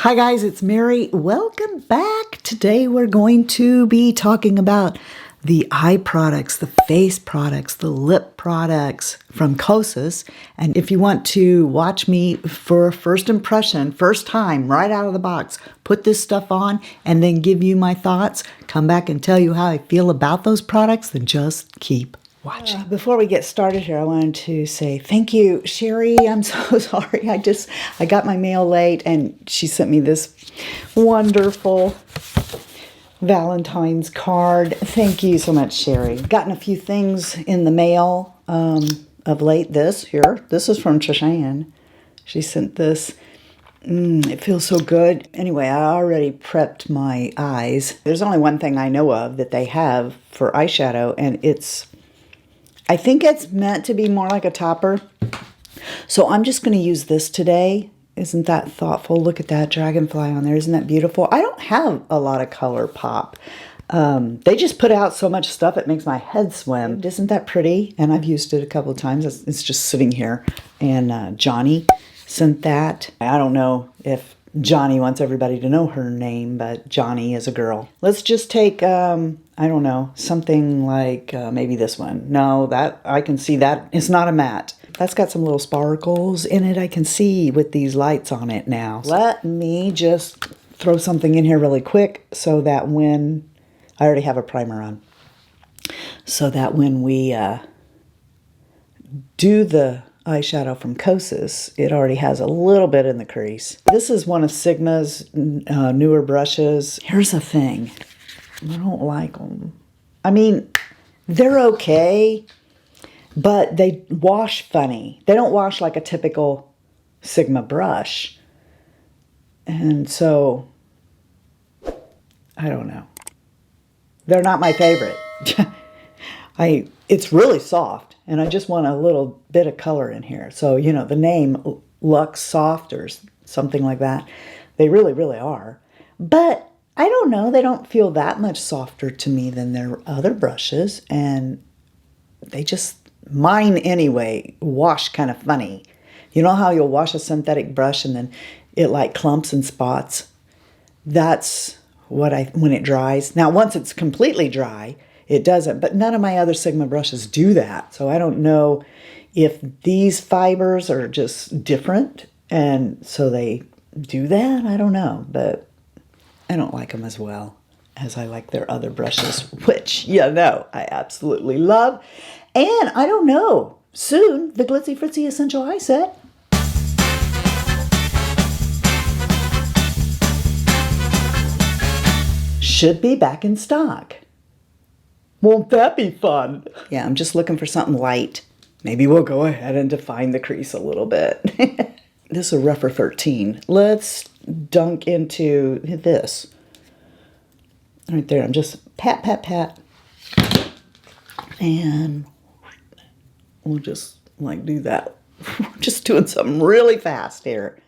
Hi guys, it's Mary. Welcome back. Today we're going to be talking about the eye products, the face products, the lip products from Kosas. And if you want to watch me for a first impression, first time, right out of the box, put this stuff on and then give you my thoughts, come back and tell you how I feel about those products, then just keep watching. Before we get started here, I wanted to say thank you, Sherry. I'm so sorry. I got my mail late and she sent me this wonderful Valentine's card. Thank you so much, Sherry. Gotten a few things in the mail of late. This is from Cheyenne. She sent this. It feels so good. Anyway, I already prepped my eyes. There's only one thing I know of that they have for eyeshadow, and I think it's meant to be more like a topper. So I'm just going to use this today. Isn't that thoughtful? Look at that dragonfly on there. Isn't that beautiful? I don't have a lot of color pop. They just put out so much stuff, it makes my head swim. Isn't that pretty? And I've used it a couple of times. It's just sitting here. And Johnny sent that. I don't know if Johnny wants everybody to know her name, but Johnny is a girl. Let's just take, I don't know, something like maybe this one. No, that I can see that. It's not a matte. That's got some little sparkles in it. I can see with these lights on it now. Let me just throw something in here really quick so that when, I already have a primer on, so that when we do the eyeshadow from Kosas, it already has a little bit in the crease. This is one of Sigma's newer brushes. Here's the thing. I don't like them. I mean, they're okay, but they wash funny. They don't wash like a typical Sigma brush. And so, I don't know. They're not my favorite. It's really soft, and I just want a little bit of color in here. So, you know, the name Luxe Soft or something like that, they really, really are. But I don't know, they don't feel that much softer to me than their other brushes, and they just, mine anyway, wash kind of funny. You know how you'll wash a synthetic brush and then it like clumps and spots? That's what when it dries. Now, once it's completely dry, it doesn't, but none of my other Sigma brushes do that. So I don't know if these fibers are just different and so they do that. I don't know, but I don't like them as well as I like their other brushes, which, you know, I absolutely love. And I don't know, soon, the Glitzy Fritzy Essential Eye Set. Should be back in stock. Won't that be fun? Yeah, I'm just looking for something light. Maybe we'll go ahead and define the crease a little bit. This is a rougher 13. Let's dunk into this. Right there, I'm just pat, pat, pat. And we'll just like do that. We're just doing something really fast here.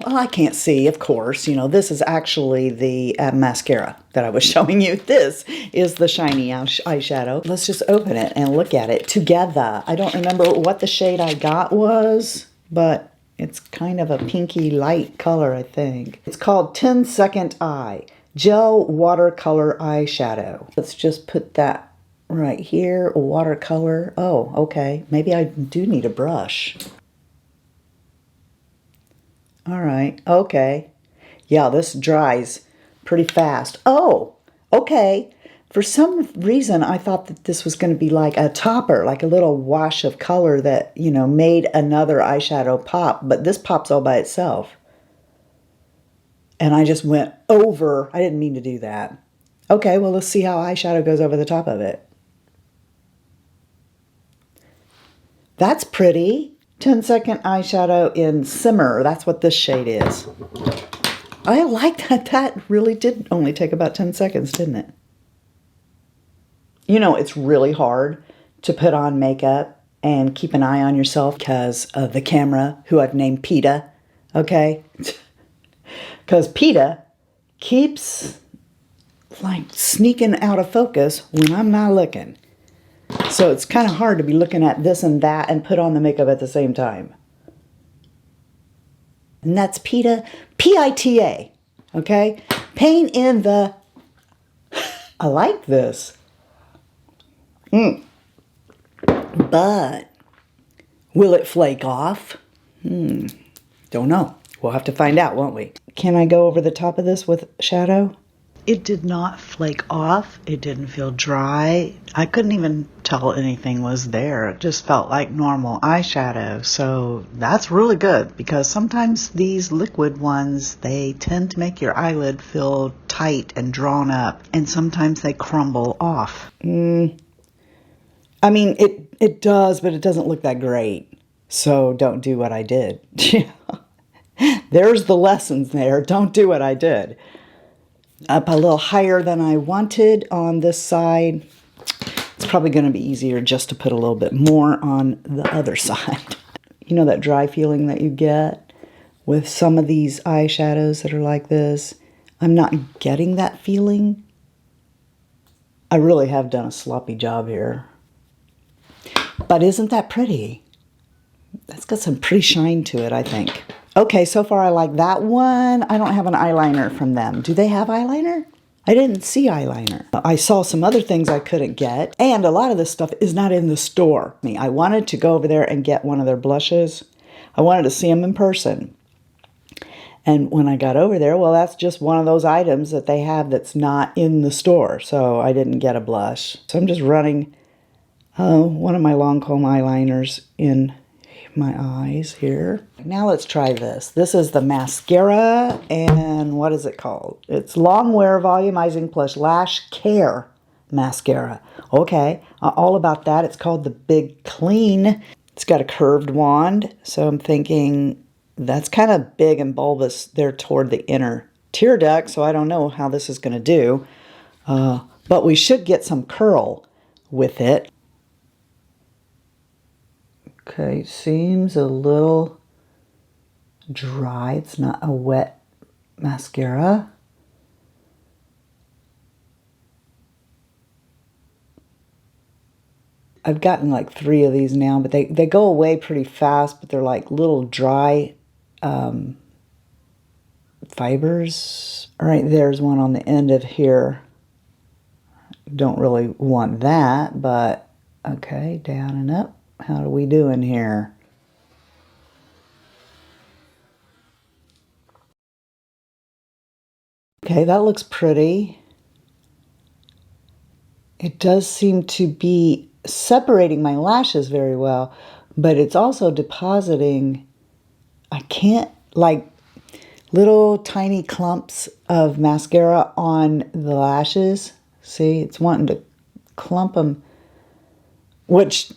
Well, I can't see, of course. You know, this is actually the mascara that I was showing you. This is the shiny eyeshadow. Let's just open it and look at it together. I don't remember what the shade I got was, but it's kind of a pinky light color, I think. It's called 10-Second Eye Gel Watercolor Eyeshadow. Let's just put that right here, watercolor. Oh, okay. Maybe I do need a brush. All right, okay. Yeah, this dries pretty fast. Oh, okay. For some reason, I thought that this was going to be like a topper, like a little wash of color that, you know, made another eyeshadow pop, but this pops all by itself. And I just went over. I didn't mean to do that. Okay, well, let's see how eyeshadow goes over the top of it. That's pretty. 10-Second Eyeshadow in Simmer. That's what this shade is. I like that. That really did only take about 10 seconds, didn't it? You know, it's really hard to put on makeup and keep an eye on yourself because of the camera, who I've named PETA, okay? Because PETA keeps like sneaking out of focus when I'm not looking. So it's kind of hard to be looking at this and that and put on the makeup at the same time. And that's PITA, P-I-T-A, okay? Pain in the... I like this. But will it flake off? Don't know. We'll have to find out, won't we? Can I go over the top of this with shadow? It did not flake off. It didn't feel dry. I couldn't even tell anything was there. It just felt like normal eyeshadow. So that's really good, because sometimes these liquid ones, they tend to make your eyelid feel tight and drawn up, and sometimes they crumble off. I mean, it does, but it doesn't look that great. So don't do what I did. There's the lessons there. Don't do what I did. Up a little higher than I wanted on this side. It's probably going to be easier just to put a little bit more on the other side. You know that dry feeling that you get with some of these eyeshadows that are like this? I'm not getting that feeling. I really have done a sloppy job here. But isn't that pretty? That's got some pretty shine to it, I think. Okay, so far I like that one. I don't have an eyeliner from them. Do they have eyeliner? I didn't see eyeliner. I saw some other things I couldn't get, and a lot of this stuff is not in the store. I wanted to go over there and get one of their blushes. I wanted to see them in person. And when I got over there, well, that's just one of those items that they have that's not in the store, so I didn't get a blush. So I'm just running one of my Lancome eyeliners in my eyes here. Now let's try this. This is the mascara, and what is it called? It's Long Wear Volumizing Plus Lash Care Mascara. Okay, all about that. It's called the Big Clean. It's got a curved wand, so I'm thinking that's kind of big and bulbous there toward the inner tear duct, so I don't know how this is going to do. But we should get some curl with it. Okay, seems a little dry. It's not a wet mascara. I've gotten like 3 of these now, but they go away pretty fast, but they're like little dry fibers. All right, there's one on the end of here. Don't really want that, but okay, down and up. How are we doing here? Okay, that looks pretty. It does seem to be separating my lashes very well, but it's also depositing, I can't, like little tiny clumps of mascara on the lashes. See, it's wanting to clump them, which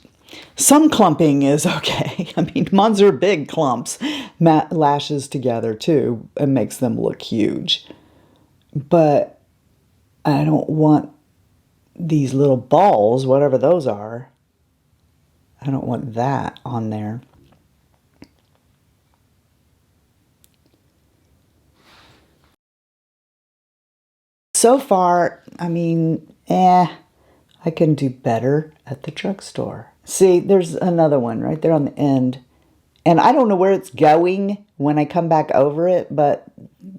some clumping is okay. I mean, ones are big clumps. Lashes together too, it makes them look huge. But I don't want these little balls, whatever those are. I don't want that on there. So far, I mean, I can do better at the drugstore. See, there's another one right there on the end. And I don't know where it's going when I come back over it, but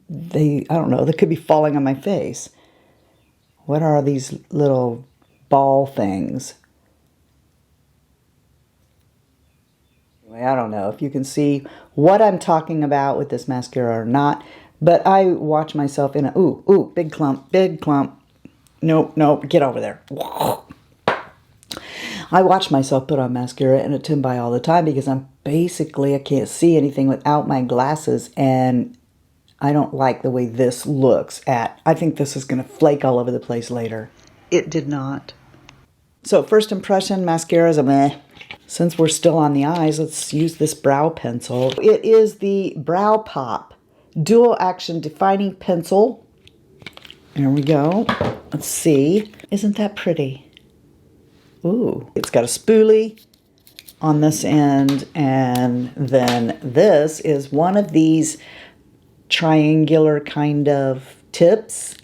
I don't know, they could be falling on my face. What are these little ball things? Anyway, I don't know if you can see what I'm talking about with this mascara or not, but I watch myself in a, ooh, big clump, big clump. Nope, get over there. I watch myself put on mascara in a tin buy all the time because I can't see anything without my glasses, and I don't like the way this looks I think this is going to flake all over the place later. It did not. So first impression, mascara is a meh. Since we're still on the eyes, let's use this brow pencil. It is the Brow Pop Dual Action Defining Pencil. There we go. Let's see. Isn't that pretty? Ooh, it's got a spoolie on this end, and then this is one of these triangular kind of tips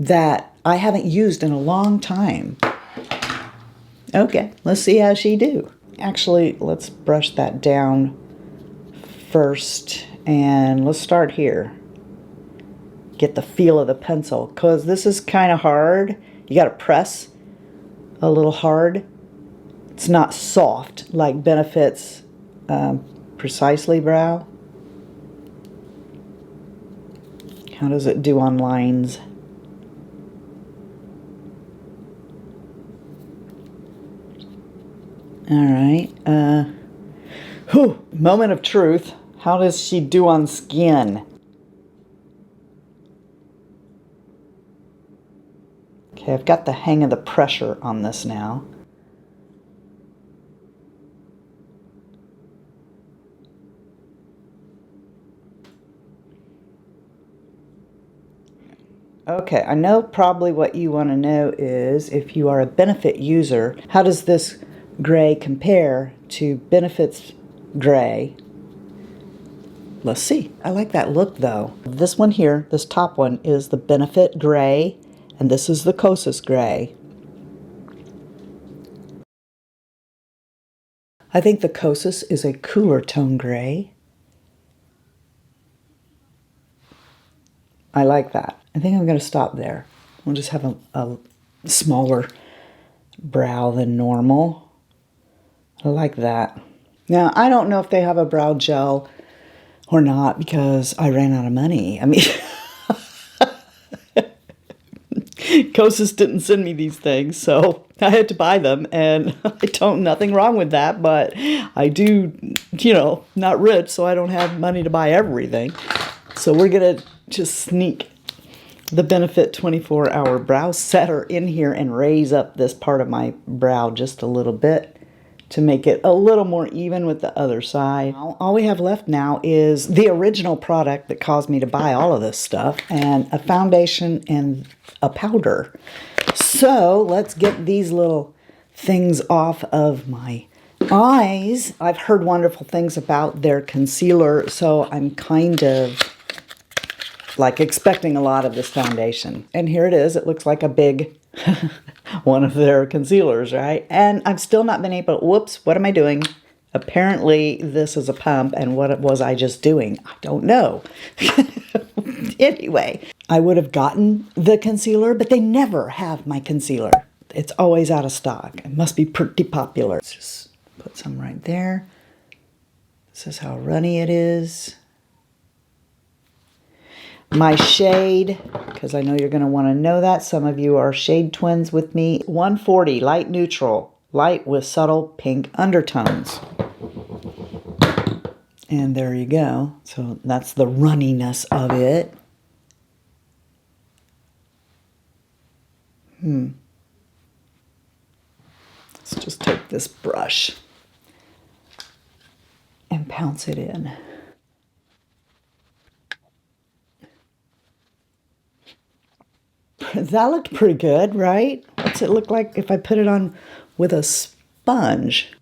that I haven't used in a long time. Okay, let's see how she do. Actually, let's brush that down first And let's start here. Get the feel of the pencil, because this is kind of hard. You got to press a little hard. It's not soft like Benefit's Precisely Brow. How does it do on lines? All right. Moment of truth. How does she do on skin? Okay, I've got the hang of the pressure on this now. Okay, I know probably what you want to know is, if you are a Benefit user, how does this gray compare to Benefit's gray? Let's see. I like that look though. This one here, this top one, is the Benefit gray, and this is the Kosas gray. I think the Kosas is a cooler tone gray. I like that. I think I'm going to stop there. We'll just have a smaller brow than normal. I like that. Now, I don't know if they have a brow gel or not, because I ran out of money. I mean, Kosas didn't send me these things, so I had to buy them, and nothing wrong with that, but I do, not rich, so I don't have money to buy everything. So we're going to just sneak the Benefit 24-hour brow setter in here and raise up this part of my brow just a little bit to make it a little more even with the other side. All we have left now is the original product that caused me to buy all of this stuff, and a foundation and a powder. So let's get these little things off of my eyes. I've heard wonderful things about their concealer, so I'm kind of like expecting a lot of this foundation. And here it is. It looks like a big one of their concealers, right? And I've still not been able, whoops, what am I doing? Apparently this is a pump, and what was I just doing? I don't know. Anyway, I would have gotten the concealer, but they never have my concealer. It's always out of stock. It must be pretty popular. Let's just put some right there. This is how runny it is. My shade, because I know you're going to want to know that. Some of you are shade twins with me. 140, light neutral, light with subtle pink undertones. And there you go. So that's the runniness of it. Let's just take this brush and pounce it in. That looked pretty good, right? What's it look like if I put it on with a sponge?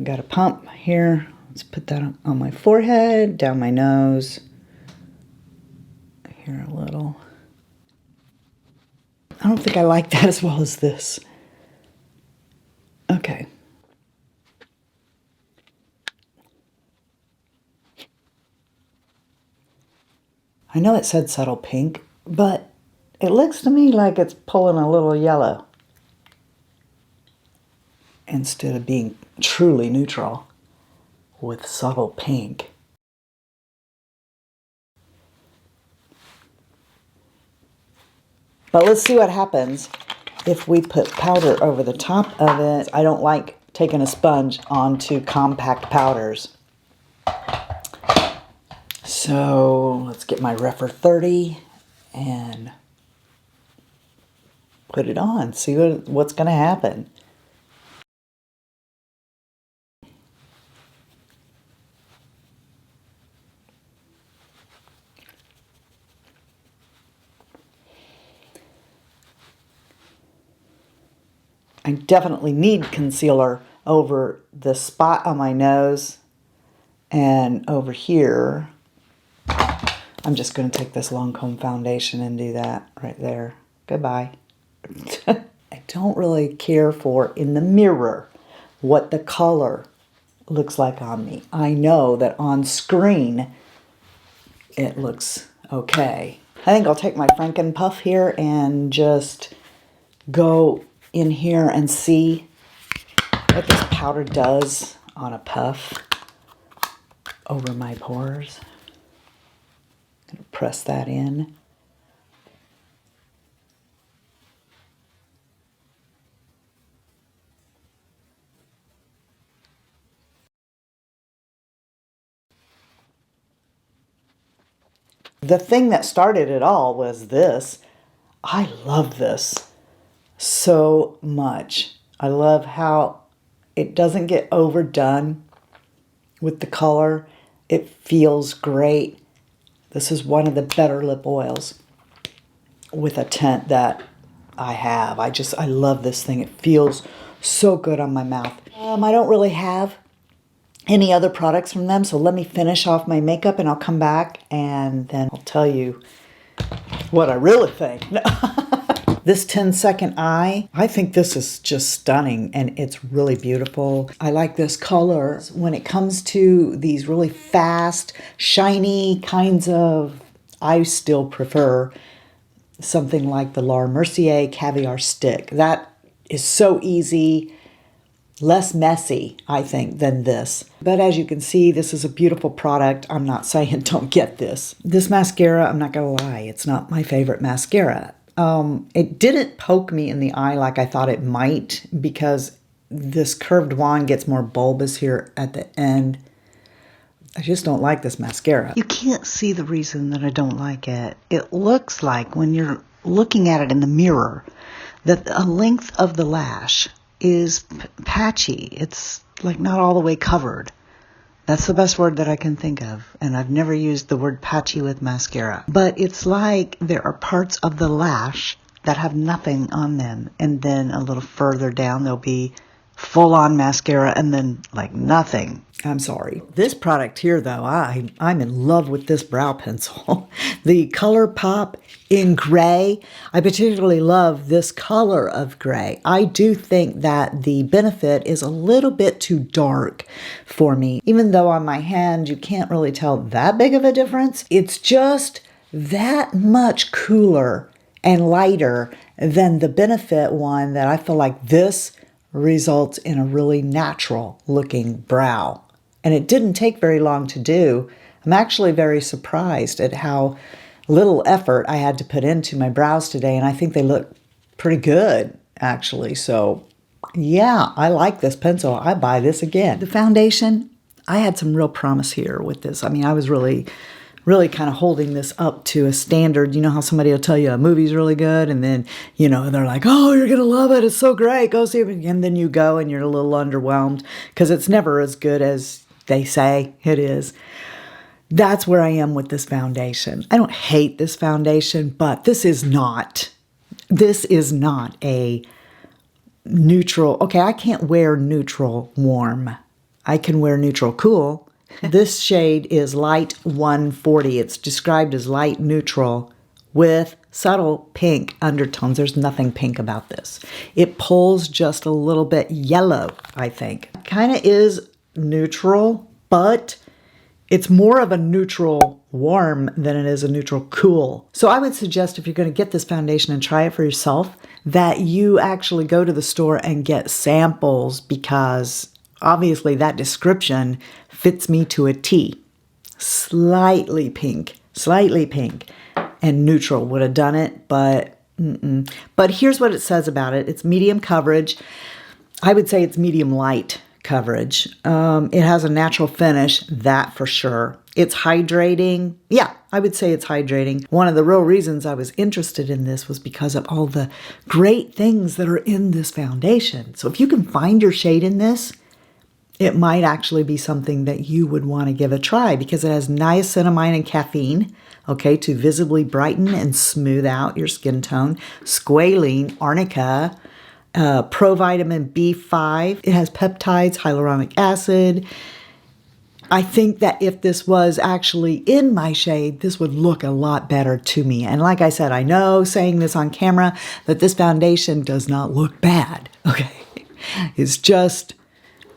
Got a pump here. Let's put that on my forehead, down my nose, here a little. I don't think I like that as well as this. Okay. I know it said subtle pink, but it looks to me like it's pulling a little yellow instead of being truly neutral with subtle pink. But let's see what happens if we put powder over the top of it. I don't like taking a sponge onto compact powders. So let's get my Refer 30 and put it on. See what's going to happen. I definitely need concealer over the spot on my nose and over here. I'm just going to take this Lancome foundation and do that right there. Goodbye. I don't really care for, in the mirror, what the color looks like on me. I know that on screen, it looks okay. I think I'll take my Franken Puff here and just go in here and see what this powder does on a puff over my pores. I'm going to press that in. The thing that started it all was this. I love this so much. I love how it doesn't get overdone with the color. It feels great. This is one of the better lip oils with a tint that I have. I love this thing. It feels so good on my mouth. I don't really have any other products from them, so let me finish off my makeup and I'll come back and then I'll tell you what I really think. This 10-second eye, I think this is just stunning and it's really beautiful. I like this color. When it comes to these really fast, shiny kinds of, I still prefer something like the Laura Mercier Caviar Stick. That is so easy, less messy, I think, than this. But as you can see, this is a beautiful product. I'm not saying don't get this. This mascara, I'm not gonna lie, it's not my favorite mascara. It didn't poke me in the eye like I thought it might because this curved wand gets more bulbous here at the end. I just don't like this mascara. You can't see the reason that I don't like it. It looks like when you're looking at it in the mirror that the length of the lash is patchy. It's like not all the way covered. That's the best word that I can think of. And I've never used the word patchy with mascara. But it's like there are parts of the lash that have nothing on them. And then a little further down, there'll be full-on mascara and then like nothing. I'm sorry. This product here, though, I'm in love with this brow pencil. The Color Pop in gray. I particularly love this color of gray. I do think that the Benefit is a little bit too dark for me. Even though on my hand you can't really tell that big of a difference, it's just that much cooler and lighter than the Benefit one that I feel like this results in a really natural looking brow. And it didn't take very long to do. I'm actually very surprised at how little effort I had to put into my brows today, and I think they look pretty good, actually. So, yeah, I like this pencil. I buy this again. The foundation, I had some real promise here with this. I mean, I was really kind of holding this up to a standard. You know how somebody will tell you a movie's really good, and then, you know, they're like, oh, you're going to love it. It's so great. Go see it. And then you go and you're a little underwhelmed because it's never as good as they say it is. That's where I am with this foundation. I don't hate this foundation, but this is not a neutral. Okay, I can't wear neutral warm. I can wear neutral cool. This shade is light 140. It's described as light neutral with subtle pink undertones. There's nothing pink about this. It pulls just a little bit yellow, I think. Kind of is neutral, but it's more of a neutral warm than it is a neutral cool. So I would suggest if you're going to get this foundation and try it for yourself, that you actually go to the store and get samples, because obviously that description fits me to a T. Slightly pink, and neutral would have done it, but But here's what it says about it. It's medium coverage. I would say it's medium light coverage. It has a natural finish, that for sure. It's hydrating. Yeah, I would say it's hydrating. One of the real reasons I was interested in this was because of all the great things that are in this foundation. So if you can find your shade in this, it might actually be something that you would want to give a try, because it has niacinamide and caffeine, okay, to visibly brighten and smooth out your skin tone. Squalene, arnica, provitamin B5. It has peptides, hyaluronic acid. I think that if this was actually in my shade, this would look a lot better to me. And like I said, I know saying this on camera that this foundation does not look bad, okay? It's just,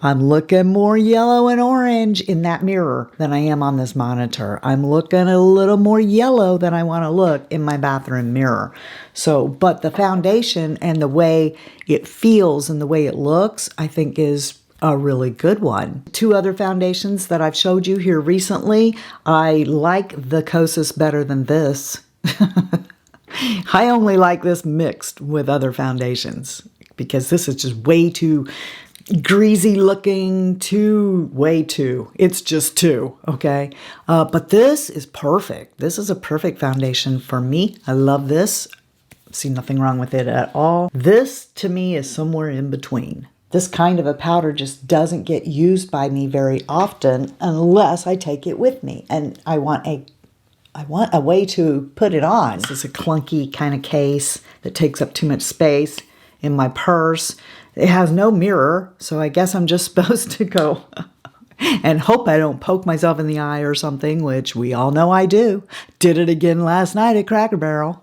I'm looking more yellow and orange in that mirror than I am on this monitor. I'm looking a little more yellow than I want to look in my bathroom mirror. So, but the foundation and the way it feels and the way it looks, I think is a really good one. Two other foundations that I've showed you here recently. I like the Kosas better than this. I only like this mixed with other foundations because this is just way too greasy looking, it's just too, okay? But this is perfect. This is a perfect foundation for me. I love this. See nothing wrong with it at all. This to me is somewhere in between. This kind of a powder just doesn't get used by me very often unless I take it with me. And I want a way to put it on. This is a clunky kind of case that takes up too much space in my purse. It has no mirror, so I guess I'm just supposed to go and hope I don't poke myself in the eye or something, which we all know I do. Did it again last night at Cracker Barrel.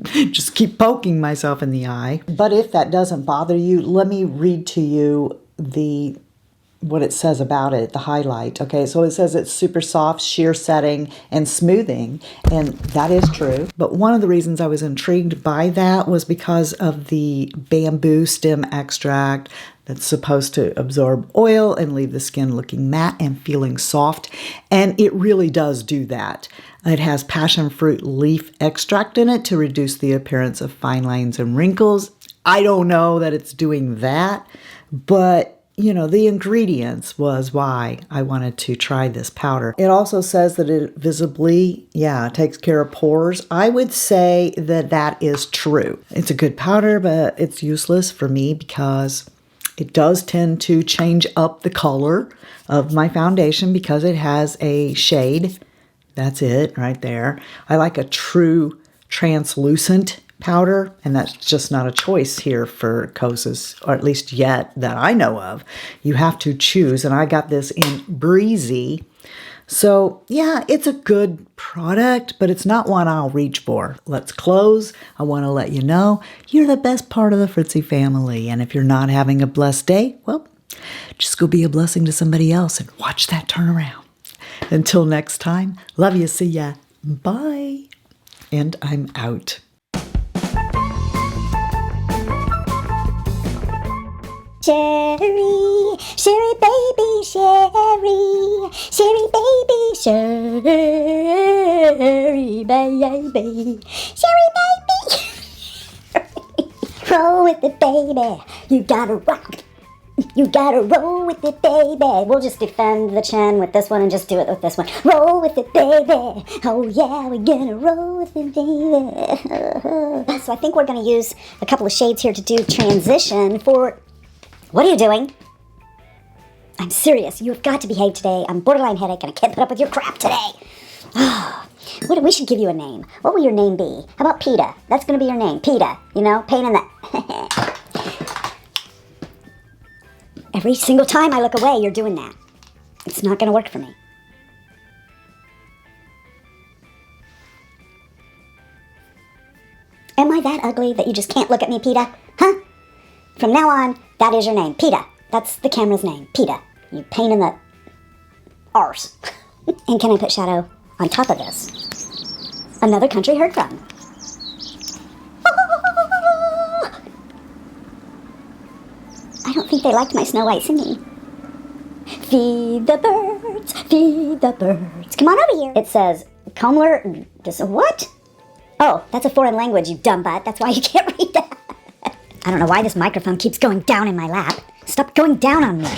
Just keep poking myself in the eye. But if that doesn't bother you, let me read to you what it says about it, the highlight. Okay, so it says it's super soft, sheer setting, and smoothing, and that is true. But one of the reasons I was intrigued by that was because of the bamboo stem extract that's supposed to absorb oil and leave the skin looking matte and feeling soft, and it really does do that. It has passion fruit leaf extract in it to reduce the appearance of fine lines and wrinkles. I don't know that it's doing that, but you know, the ingredients was why I wanted to try this powder. It also says that it visibly, takes care of pores. I would say that that is true. It's a good powder, but it's useless for me because it does tend to change up the color of my foundation because it has a shade. That's it right there. I like a true translucent powder, and that's just not a choice here for Kosas, or at least yet that I know of. You have to choose, and I got this in Breezy. So yeah, it's a good product, but it's not one I'll reach for. Let's close. I want to let you know you're the best part of the Fritzy family, and if you're not having a blessed day, well, just go be a blessing to somebody else and watch that turn around. Until next time, love you, see ya, bye, and I'm out. Sherry, Sherry baby, Sherry, Sherry baby, Sherry baby, Sherry baby. Roll with it, baby. You gotta rock. You gotta roll with it, baby. We'll just defend the chin with this one and just do it with this one. Roll with it, baby. Oh yeah, we're gonna roll with it, baby. So I think we're gonna use a couple of shades here to do transition for... What are you doing? I'm serious. You have got to behave today. I'm borderline headache and I can't put up with your crap today. We should give you a name. What will your name be? How about PETA? That's going to be your name. PETA. You know, pain in the... Every single time I look away, you're doing that. It's not going to work for me. Am I that ugly that you just can't look at me, PETA? Huh? From now on, that is your name. PETA. That's the camera's name. PETA. You pain in the arse. And can I put shadow on top of this? Another country heard from. I don't think they liked my Snow White singing. Feed the birds, feed the birds. Come on over here. It says, Comler, what? Oh, that's a foreign language, you dumb butt. That's why you can't read that. I don't know why this microphone keeps going down in my lap. Stop going down on me.